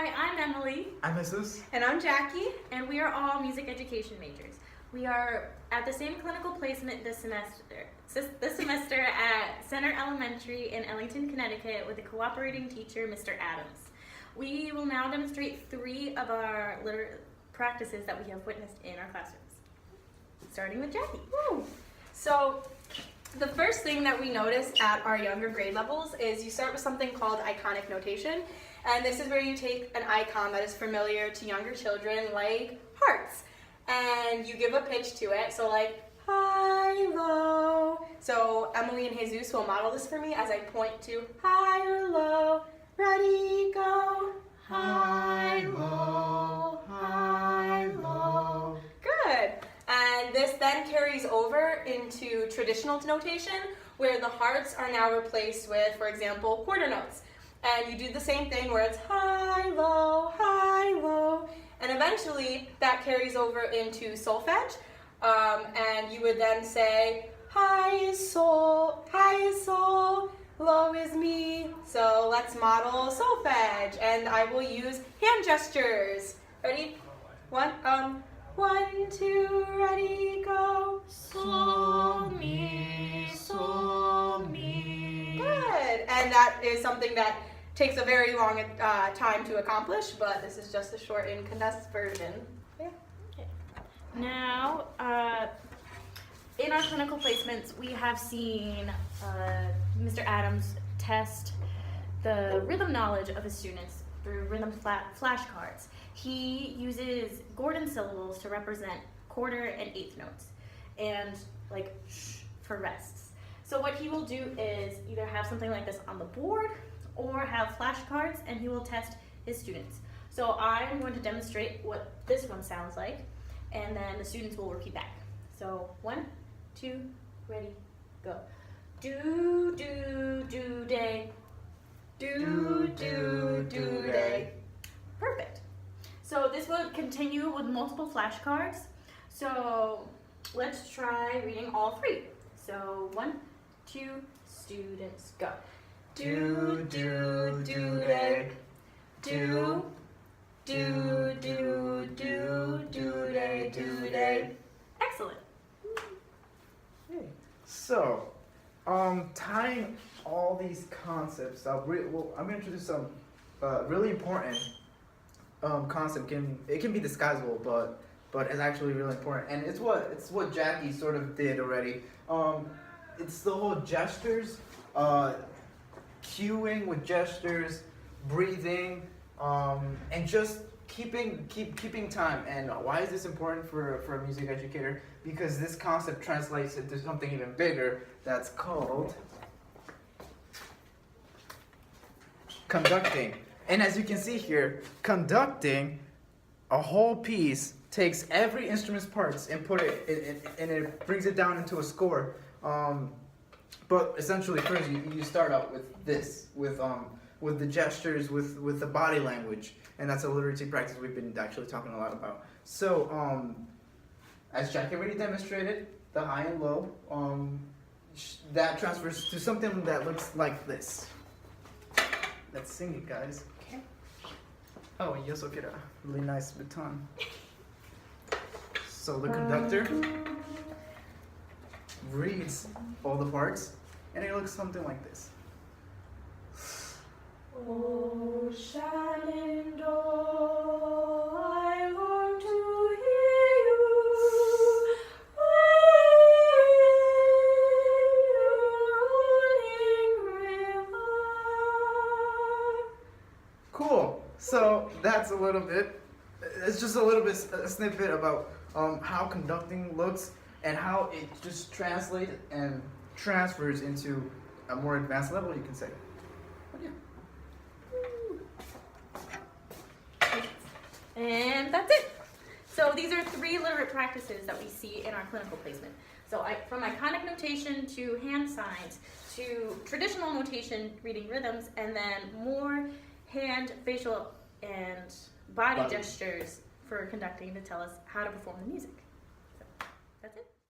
Hi, I'm Emily. I'm Jesus. And I'm Jackie. And we are all music education majors. We are at the same clinical placement this semester at Center Elementary in Ellington, Connecticut with a cooperating teacher, Mr. Adams. We will now demonstrate 3 of our literate practices that we have witnessed in our classrooms. Starting with Jackie. Woo. So the first thing that we notice at our younger grade levels is you start with something called iconic notation. And this is where you take an icon that is familiar to younger children, like hearts, and you give a pitch to it. So like high, low. So Emily and Jesus will model this for me as I point to high or low. Ready, go. High, low, high, low. Good. And this then carries over into traditional notation, where the hearts are now replaced with, for example, quarter notes. And you do the same thing where it's high, low, and eventually that carries over into solfege. And you would then say, high is sol, low is mi. So let's model solfege, and I will use hand gestures. Ready? 1, 2, ready, go. Sol, mi, sol, mi. Good. And that is something that takes a very long time to accomplish, but this is just a short and condensed version. Yeah. Okay. Now, in our clinical placements, we have seen Mr. Adams test the rhythm knowledge of his students through rhythm flashcards. He uses Gordon syllables to represent quarter and eighth notes, and like sh for rests. So what he will do is either have something like this on the board or have flashcards, and he will test his students. So I'm going to demonstrate what this one sounds like, and then the students will repeat back. So 1, 2, ready, go. Do, do, do, day. Do, do, do, day. Perfect. So this will continue with multiple flashcards. So let's try reading all 3. So 1, 2, students, go. Do, do, do, day. Do, do, do, do, do, day, do, day. Excellent. Okay. So, tying all these concepts up, I'm going to introduce some really important concept. It can be disguisable, but it's actually really important, and it's what Jackie sort of did already. It's the whole gestures, cueing with gestures, breathing, and just keeping time. And why is this important for a music educator? Because this concept translates into something even bigger that's called conducting. And as you can see here, conducting a whole piece takes every instrument's parts and it brings it down into a score. But essentially, first you start out with this, with the gestures, with the body language, and that's a literacy practice we've been actually talking a lot about. So, as Jackie already demonstrated, the high and low, that transfers to something that looks like this. Let's sing it, guys. Okay. Oh, you also get a really nice baton. So the conductor reads all the parts, and it looks something like this. Oh, Shenandoah, I long to hear you. Rolling river. Cool. So that's a little bit. It's just a little bit a snippet about how conducting looks and how it just translates and transfers into a more advanced level, you can say. But yeah. And that's it. So these are 3 literate practices that we see in our clinical placement. So from iconic notation to hand signs to traditional notation, reading rhythms, and then more hand, facial, and body gestures for conducting to tell us how to perform the music.